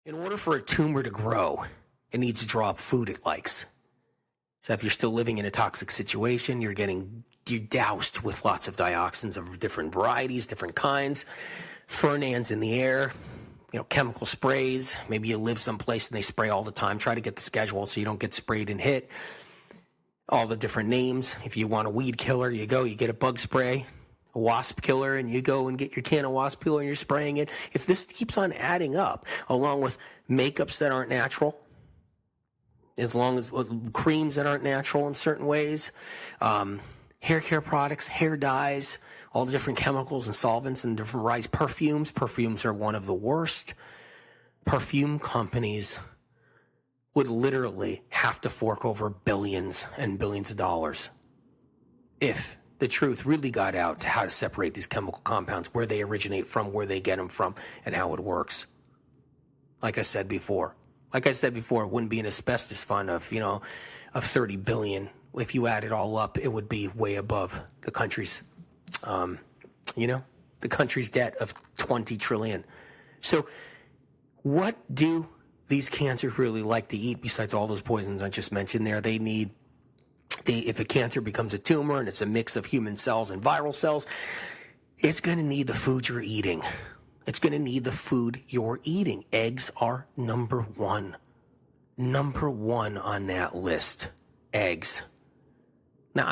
In order for a tumor to grow, it needs to draw up food it likes. So if you're still living in a toxic situation, you're doused with lots of dioxins of different varieties, different kinds, fernans in the air, chemical sprays. Maybe you live someplace and they spray all the time. Try to get the schedule so you don't get sprayed and hit. All the different names. If you want a weed killer, you get a bug spray. A wasp killer, and you go and get your can of wasp killer and you're spraying it. If this keeps on adding up, along with makeups that aren't natural, as long as creams that aren't natural in certain ways, hair care products, hair dyes, all the different chemicals and solvents and different varieties, perfumes are one of the worst. Perfume companies would literally have to fork over billions and billions of dollars if the truth really got out to how to separate these chemical compounds, where they originate from, where they get them from, and how it works. Like I said before, it wouldn't be an asbestos fund of 30 billion. If you add it all up, it would be way above the country's, the country's debt of 20 trillion. So what do these cancers really like to eat besides all those poisons I just mentioned there? If a cancer becomes a tumor and it's a mix of human cells and viral cells, it's going to need the food you're eating. It's going to need the food you're eating. Eggs are number one on that list. Eggs. Now,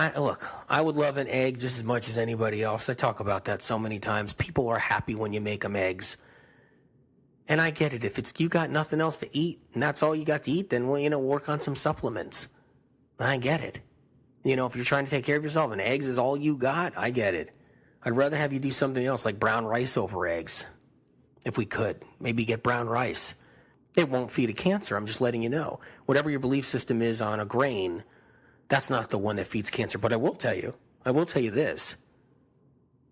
I would love an egg just as much as anybody else. I talk about that so many times. People are happy when you make them eggs. And I get it. If you got nothing else to eat and that's all you got to eat, then, work on some supplements. I get it. If you're trying to take care of yourself and eggs is all you got, I get it. I'd rather have you do something else like brown rice over eggs. If we could, maybe get brown rice. It won't feed a cancer. I'm just letting you know. Whatever your belief system is on a grain, that's not the one that feeds cancer. But I will tell you this,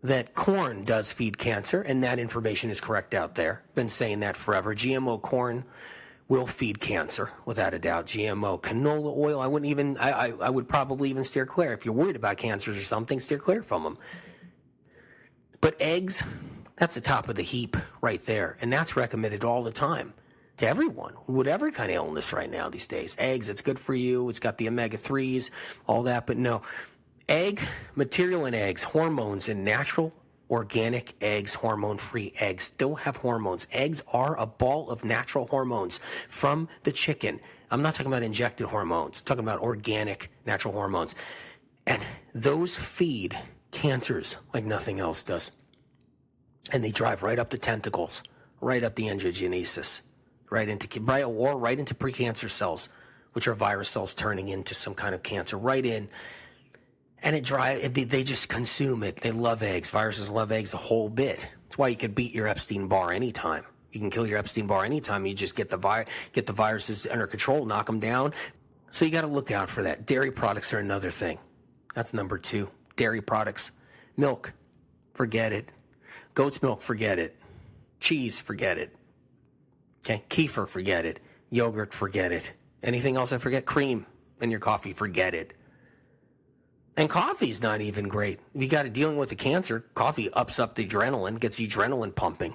that corn does feed cancer, and that information is correct out there. Been saying that forever. GMO corn will feed cancer, without a doubt. GMO canola oil, I would probably even steer clear. If you're worried about cancers or something, steer clear from them. But eggs, that's the top of the heap right there. And that's recommended all the time to everyone, whatever kind of illness right now these days. Eggs, it's good for you. It's got the omega-3s, all that. But no, egg material in eggs, hormones in natural organic eggs, hormone-free eggs still have hormones. Eggs are a ball of natural hormones from the chicken. I'm not talking about injected hormones. I'm talking about organic natural hormones. And those feed cancers like nothing else does. And they drive right up the tentacles, right up the angiogenesis, right into precancer cells, which are virus cells turning into some kind of cancer, right in. And they just consume it. They love eggs. Viruses love eggs a whole bit. That's why you can beat your Epstein-Barr anytime. You can kill your Epstein-Barr anytime. You just get the viruses under control, knock them down. So you got to look out for that. Dairy products are another thing. That's number 2. Dairy products. Milk, forget it. Goat's milk, forget it. Cheese, forget it. Okay, kefir, forget it. Yogurt, forget it. Anything else I forget? Cream in your coffee, forget it. And coffee's not even great. If you got to dealing with a cancer, coffee ups up the adrenaline, gets the adrenaline pumping.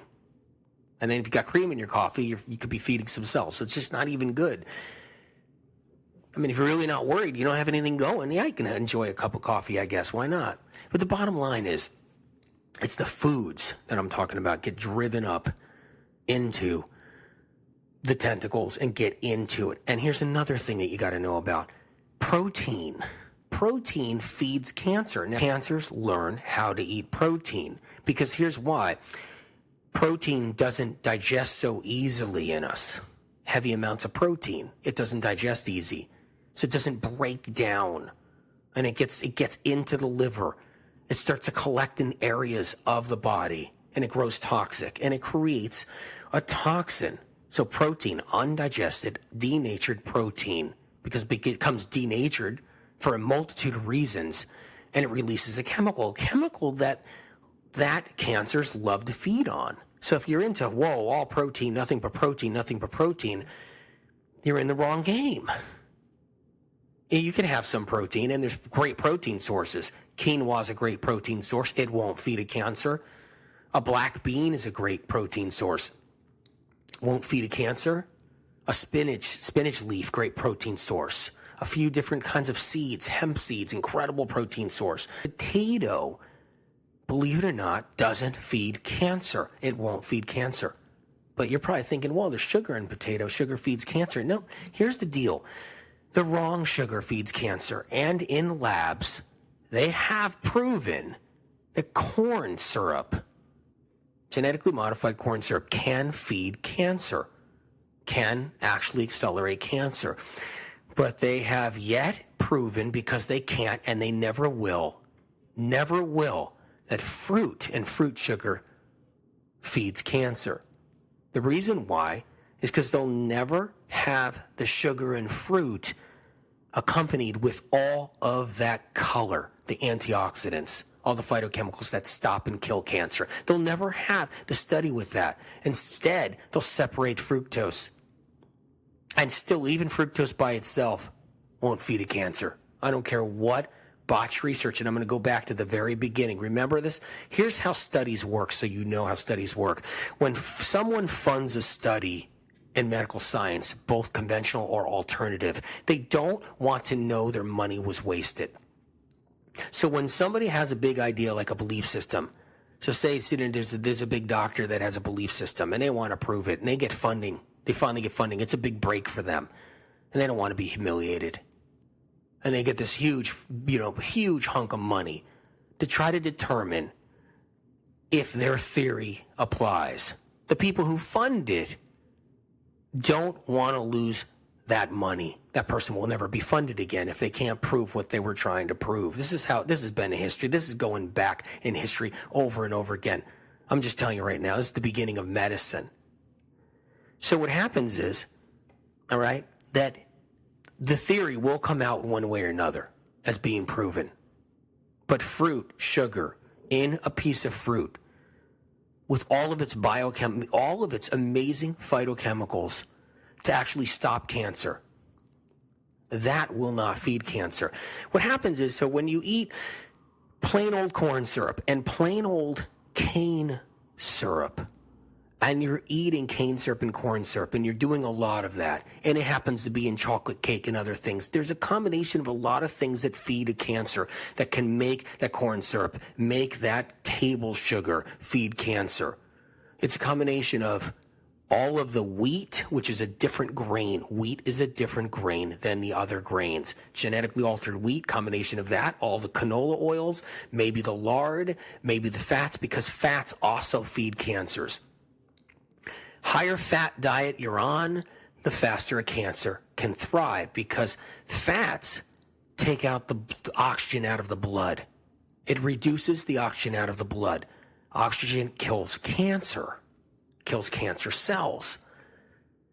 And then if you got cream in your coffee, you could be feeding some cells. So it's just not even good. I mean, if you're really not worried, you don't have anything going, yeah, you can enjoy a cup of coffee, I guess. Why not? But the bottom line is, it's the foods that I'm talking about get driven up into the tentacles and get into it. And here's another thing that you got to know about. Protein. Protein feeds cancer. Now, cancers learn how to eat protein because here's why. Protein doesn't digest so easily in us. Heavy amounts of protein. It doesn't digest easy. So it doesn't break down. And it gets into the liver. It starts to collect in areas of the body and it grows toxic and it creates a toxin. So protein, undigested, denatured protein, because it becomes denatured for a multitude of reasons, and it releases a chemical that cancers love to feed on. So if you're into, all protein, nothing but protein, you're in the wrong game. You can have some protein, and there's great protein sources. Quinoa is a great protein source. It won't feed a cancer. A black bean is a great protein source. won't feed a cancer. A spinach leaf, great protein source. A few different kinds of seeds, hemp seeds, incredible protein source. Potato, believe it or not, doesn't feed cancer. It won't feed cancer. But you're probably thinking, well, there's sugar in potato. Sugar feeds cancer. No, here's the deal. The wrong sugar feeds cancer. And in labs, they have proven that corn syrup, genetically modified corn syrup, can feed cancer, can actually accelerate cancer. But they have yet proven, because they can't and they never will, that fruit and fruit sugar feeds cancer. The reason why is because they'll never have the sugar in fruit accompanied with all of that color, the antioxidants, all the phytochemicals that stop and kill cancer. They'll never have the study with that. Instead, they'll separate fructose. And still, even fructose by itself won't feed a cancer. I don't care what botched research, and I'm going to go back to the very beginning. Remember this? Here's how studies work, so you know how studies work. When someone funds a study in medical science, both conventional or alternative, they don't want to know their money was wasted. So when somebody has a big idea like a belief system, so say there's a big doctor that has a belief system, and they want to prove it, and they get funding. They finally get funding. It's a big break for them, and they don't want to be humiliated. And they get this huge hunk of money to try to determine if their theory applies. The people who fund it don't want to lose that money. That person will never be funded again if they can't prove what they were trying to prove. This has been in history. This is going back in history over and over again. I'm just telling you right now, this is the beginning of medicine. So what happens is, all right, that the theory will come out one way or another as being proven. But fruit, sugar, in a piece of fruit, with all of its all of its amazing phytochemicals to actually stop cancer, that will not feed cancer. What happens is, so when you eat plain old corn syrup and plain old cane syrup, and you're eating cane syrup and corn syrup, and you're doing a lot of that, and it happens to be in chocolate cake and other things, there's a combination of a lot of things that feed a cancer that can make that corn syrup, make that table sugar feed cancer. It's a combination of all of the wheat, which is a different grain. Wheat is a different grain than the other grains. Genetically altered wheat, combination of that, all the canola oils, maybe the lard, maybe the fats, because fats also feed cancers. Higher fat diet you're on, the faster a cancer can thrive, because fats take out the oxygen out of the blood. It reduces the oxygen out of the blood. Oxygen kills cancer cells.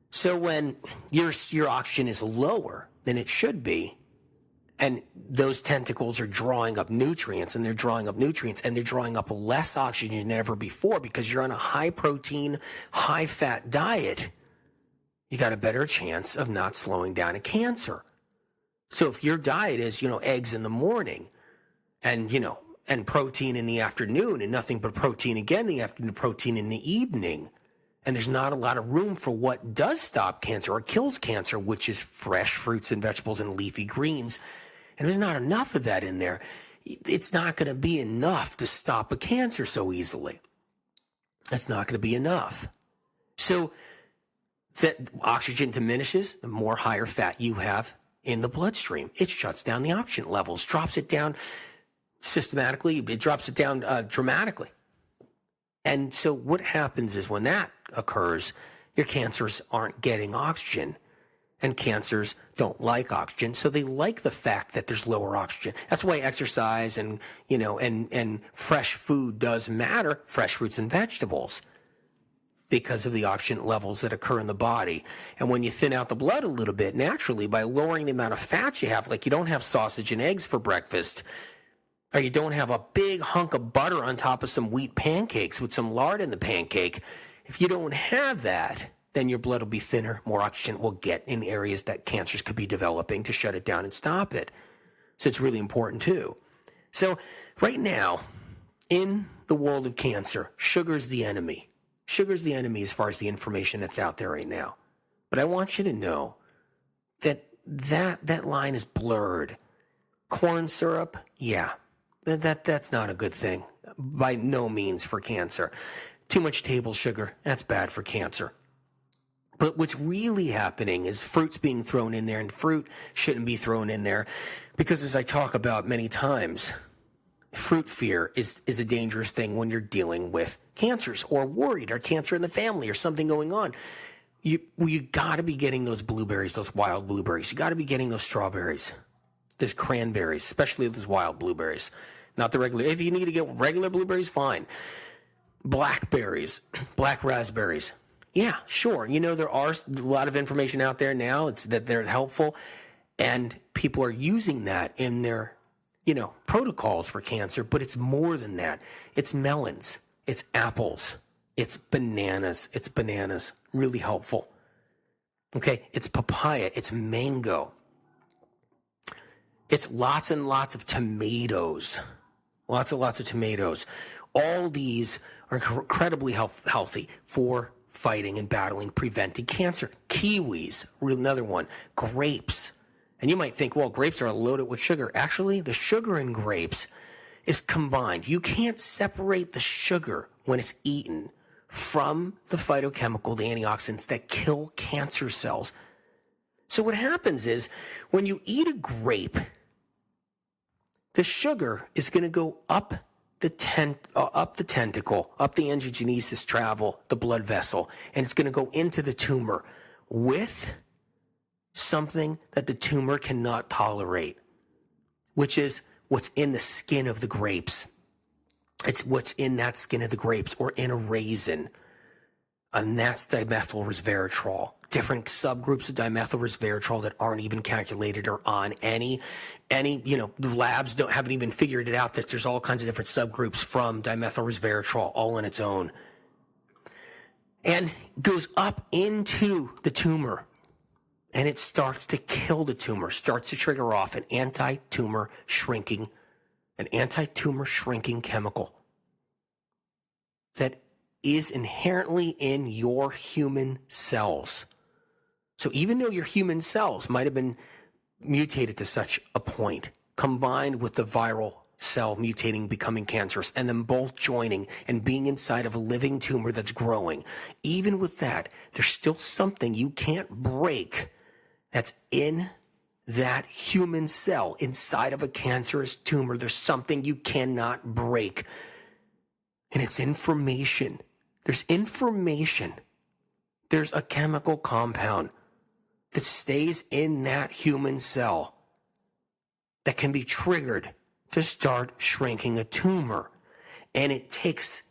So when your oxygen is lower than it should be, and those tentacles are drawing up nutrients, and they're drawing up less oxygen than ever before, because you're on a high protein, high fat diet, you got a better chance of not slowing down a cancer. So if your diet is, eggs in the morning and protein in the afternoon, and nothing but protein again in the afternoon, protein in the evening, and there's not a lot of room for what does stop cancer or kills cancer, which is fresh fruits and vegetables and leafy greens, and there's not enough of that in there, it's not going to be enough to stop a cancer so easily. That's not going to be enough. So that oxygen diminishes, the more higher fat you have in the bloodstream. It shuts down the oxygen levels, drops it down systematically, it drops it down dramatically. And so what happens is, when that occurs, your cancers aren't getting oxygen. And cancers don't like oxygen, so they like the fact that there's lower oxygen. That's why exercise and fresh food does matter, fresh fruits and vegetables, because of the oxygen levels that occur in the body. And when you thin out the blood a little bit naturally by lowering the amount of fats you have, like you don't have sausage and eggs for breakfast, or you don't have a big hunk of butter on top of some wheat pancakes with some lard in the pancake, if you don't have that, then your blood will be thinner, more oxygen will get in areas that cancers could be developing to shut it down and stop it. So it's really important too. So right now, in the world of cancer, sugar is the enemy. Sugar's the enemy as far as the information that's out there right now. But I want you to know that line is blurred. Corn syrup, yeah, that's not a good thing. By no means for cancer. Too much table sugar, that's bad for cancer. But what's really happening is fruit's being thrown in there, and fruit shouldn't be thrown in there because, as I talk about many times, fruit fear is a dangerous thing when you're dealing with cancers or worried or cancer in the family or something going on. You got to be getting those blueberries, those wild blueberries. You got to be getting those strawberries, those cranberries, especially those wild blueberries, not the regular. If you need to get regular blueberries, fine. Blackberries, black raspberries. Yeah, sure. There are a lot of information out there now. It's that they're helpful, and people are using that in their, protocols for cancer, but it's more than that. It's melons, it's apples, it's bananas. Really helpful. Okay, it's papaya, it's mango. It's lots and lots of tomatoes. Lots and lots of tomatoes. All these are incredibly healthy for fighting and battling, preventing cancer. Kiwis, another one. Grapes. And you might think, well, grapes are loaded with sugar. Actually, the sugar in grapes is combined. You can't separate the sugar when it's eaten from the phytochemical, the antioxidants that kill cancer cells. So what happens is when you eat a grape, the sugar is going to go up the tentacle, up the angiogenesis travel, the blood vessel, and it's going to go into the tumor with something that the tumor cannot tolerate, which is what's in the skin of the grapes. It's what's in that skin of the grapes or in a raisin. And that's dimethyl resveratrol. Different subgroups of dimethyl resveratrol that aren't even calculated or on any, the labs haven't even figured it out that there's all kinds of different subgroups from dimethyl resveratrol all on its own. And goes up into the tumor. And it starts to kill the tumor, starts to trigger off an anti-tumor shrinking chemical that is inherently in your human cells. So even though your human cells might have been mutated to such a point, combined with the viral cell mutating, becoming cancerous, and them both joining and being inside of a living tumor that's growing, even with that, there's still something you can't break that's in that human cell inside of a cancerous tumor. There's something you cannot break. And it's information. There's information. There's a chemical compound that stays in that human cell that can be triggered to start shrinking a tumor. And it takes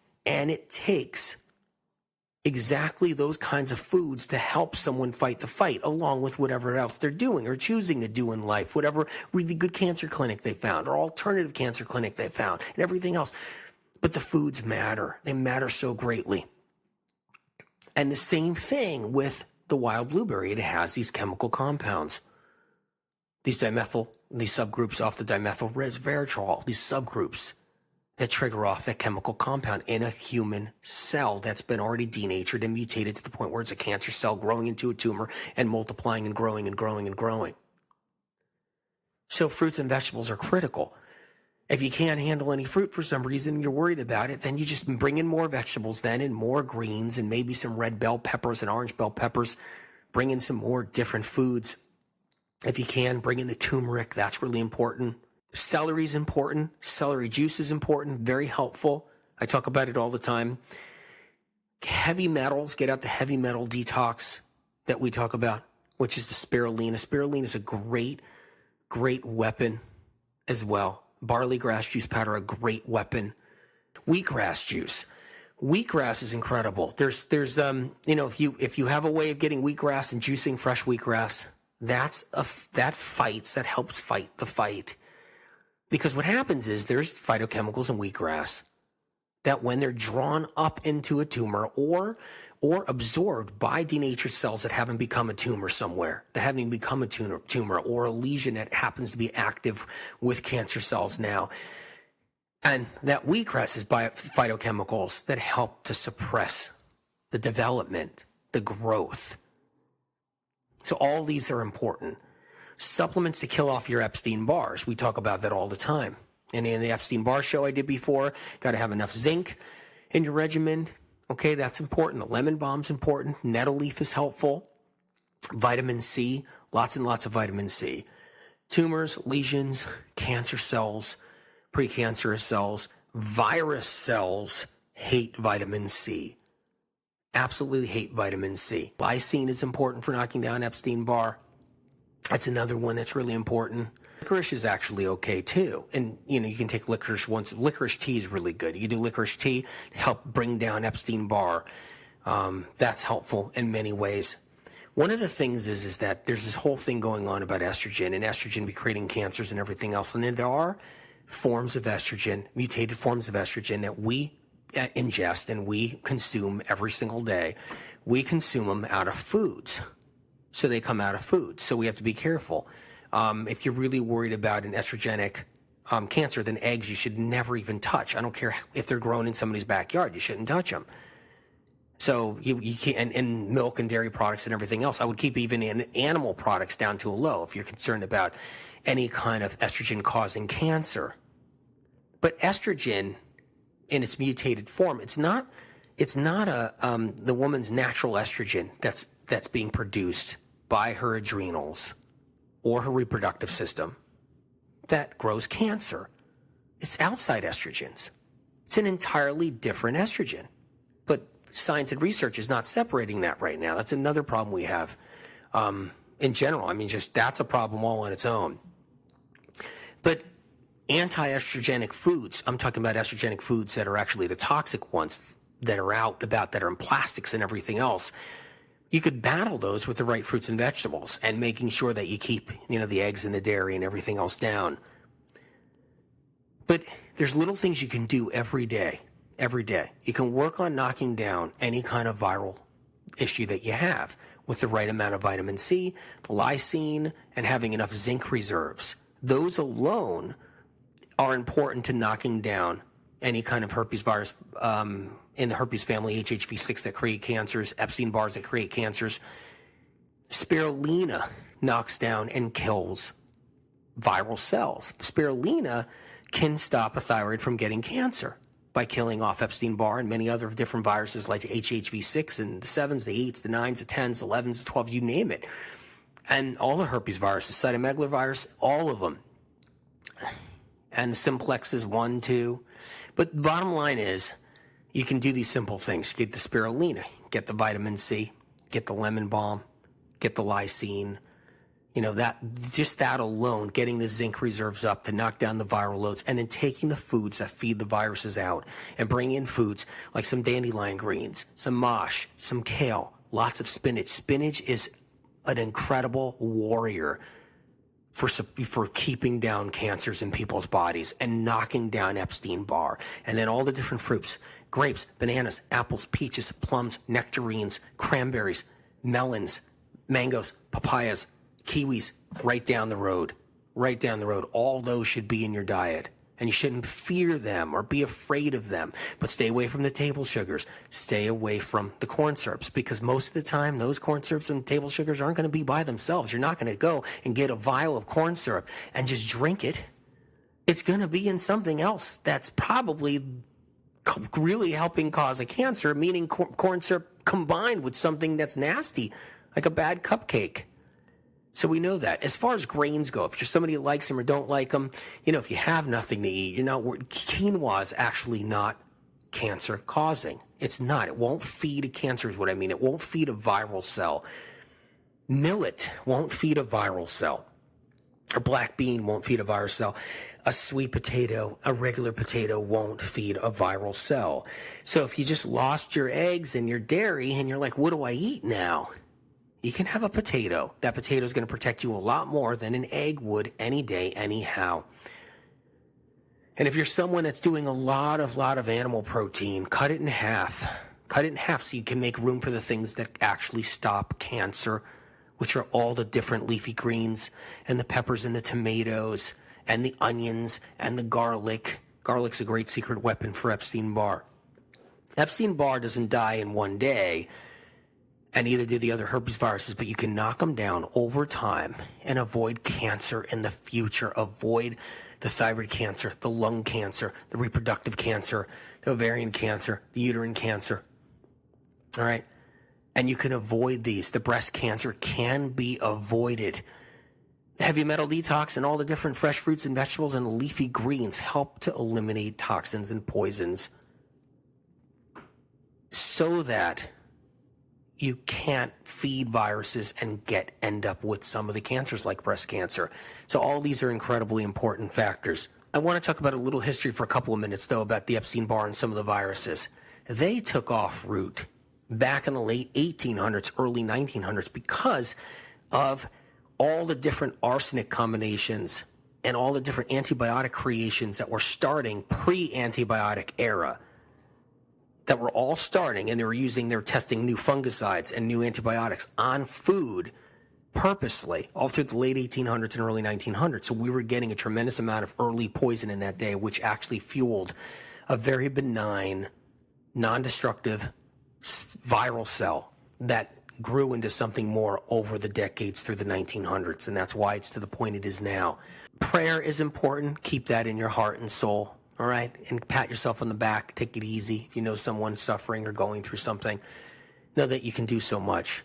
exactly those kinds of foods to help someone fight the fight, along with whatever else they're doing or choosing to do in life, whatever really good cancer clinic they found or alternative cancer clinic they found and everything else. But the foods matter. They matter so greatly. And the same thing with the wild blueberry. It has these chemical compounds, these subgroups off the dimethyl resveratrol, these subgroups that trigger off that chemical compound in a human cell that's been already denatured and mutated to the point where it's a cancer cell growing into a tumor and multiplying and growing and growing and growing. So fruits and vegetables are critical. If you can't handle any fruit for some reason and you're worried about it, then you just bring in more vegetables then and more greens and maybe some red bell peppers and orange bell peppers. Bring in some more different foods. If you can, bring in the turmeric. That's really important. Celery is important. Celery juice is important. Very helpful. I talk about it all the time. Heavy metals. Get out the heavy metal detox that we talk about, which is the spirulina. Spirulina is a great weapon as well. Barley grass juice powder, a great weapon. Wheatgrass juice. Wheatgrass is incredible. There's if you have a way of getting wheatgrass and juicing fresh wheatgrass, that helps fight the fight. Because what happens is there's phytochemicals in wheatgrass that when they're drawn up into a tumor or absorbed by denatured cells that haven't become a tumor somewhere, that haven't even become a tumor or a lesion that happens to be active with cancer cells now. And that wheatgrass is by phytochemicals that help to suppress the development, the growth. So all these are important. Supplements to kill off your Epstein bars. We talk about that all the time. And in the Epstein bar show I did before, got to have enough zinc in your regimen. Okay, that's important. The lemon balm's important. Nettle leaf is helpful. Vitamin C, lots and lots of vitamin C. Tumors, lesions, cancer cells, precancerous cells, virus cells hate vitamin C. Absolutely hate vitamin C. Lysine is important for knocking down Epstein-Barr. That's another one that's really important. Licorice is actually okay too. And, you can take licorice once. Licorice tea is really good. You do licorice tea to help bring down Epstein-Barr. That's helpful in many ways. One of the things is that there's this whole thing going on about estrogen and estrogen be creating cancers and everything else. And there are forms of estrogen, mutated forms of estrogen that we ingest and we consume every single day. We consume them out of foods. So they come out of foods. So we have to be careful. If you're really worried about an estrogenic cancer, then eggs you should never even touch. I don't care if they're grown in somebody's backyard. You shouldn't touch them. So you can't, and milk and dairy products and everything else. I would keep even animal products down to a low if you're concerned about any kind of estrogen causing cancer. But estrogen in its mutated form, it's not the woman's natural estrogen that's being produced by her adrenals or her reproductive system that grows cancer. It's outside estrogens. It's an entirely different estrogen. But science and research is not separating that right now. That's another problem we have in general. I mean, just that's a problem all on its own. But anti-estrogenic foods, I'm talking about estrogenic foods that are actually the toxic ones that are out about, that are in plastics and everything else. You could battle those with the right fruits and vegetables and making sure that you keep, the eggs and the dairy and everything else down. But there's little things you can do every day. Every day. You can work on knocking down any kind of viral issue that you have with the right amount of vitamin C, the lysine, and having enough zinc reserves. Those alone are important to knocking down any kind of herpes virus in the herpes family, HHV6 that create cancers, Epstein-Barrs that create cancers. Spirulina knocks down and kills viral cells. Spirulina can stop a thyroid from getting cancer by killing off Epstein-Barr and many other different viruses like HHV6 and the 7s, the 8s, the 9s, the 10s, the 11s, the 12s, you name it. And all the herpes viruses, cytomegalovirus, all of them. And the simplexes, 1, 2. But the bottom line is, you can do these simple things. Get the spirulina, get the vitamin C, get the lemon balm, get the lysine. That alone, getting the zinc reserves up to knock down the viral loads, and then taking the foods that feed the viruses out and bring in foods like some dandelion greens, some mosh, some kale, lots of spinach. Spinach is an incredible warrior for keeping down cancers in people's bodies and knocking down Epstein-Barr. And then all the different fruits, grapes, bananas, apples, peaches, plums, nectarines, cranberries, melons, mangoes, papayas, kiwis, right down the road. All those should be in your diet. And you shouldn't fear them or be afraid of them. But stay away from the table sugars. Stay away from the corn syrups, because most of the time those corn syrups and table sugars aren't going to be by themselves. You're not going to go and get a vial of corn syrup and just drink it. It's going to be in something else that's probably really helping cause a cancer, meaning corn syrup combined with something that's nasty, like a bad cupcake. So we know that. As far as grains go, if you're somebody that likes them or don't like them, if you have nothing to eat, quinoa is actually not cancer causing. It's not. It won't feed a cancer is what I mean. It won't feed a viral cell. Millet won't feed a viral cell. A black bean won't feed a viral cell. A sweet potato, a regular potato won't feed a viral cell. So if you just lost your eggs and your dairy and you're like, what do I eat now? You can have a potato. That potato is going to protect you a lot more than an egg would any day, anyhow. And if you're someone that's doing a lot of animal protein, cut it in half. Cut it in half so you can make room for the things that actually stop cancer, which are all the different leafy greens and the peppers and the tomatoes and the onions and the garlic. Garlic's a great secret weapon for Epstein-Barr. Epstein-Barr doesn't die in one day, and neither do the other herpes viruses, but you can knock them down over time and avoid cancer in the future. Avoid the thyroid cancer, the lung cancer, the reproductive cancer, the ovarian cancer, the uterine cancer. All right? And you can avoid these. The breast cancer can be avoided. Heavy metal detox and all the different fresh fruits and vegetables and leafy greens help to eliminate toxins and poisons so that you can't feed viruses and end up with some of the cancers like breast cancer. So all these are incredibly important factors. I want to talk about a little history for a couple of minutes, though, about the Epstein-Barr and some of the viruses. They took off root back in the late 1800s, early 1900s, because of all the different arsenic combinations and all the different antibiotic creations that were starting pre-antibiotic era, that were all starting, and they were testing new fungicides and new antibiotics on food purposely all through the late 1800s and early 1900s. So we were getting a tremendous amount of early poison in that day, which actually fueled a very benign, non-destructive viral cell that grew into something more over the decades through the 1900s, and that's why it's to the point it is now. Prayer is important. Keep that in your heart and soul, all right? And pat yourself on the back. Take it easy. If you know someone suffering or going through something, know that you can do so much.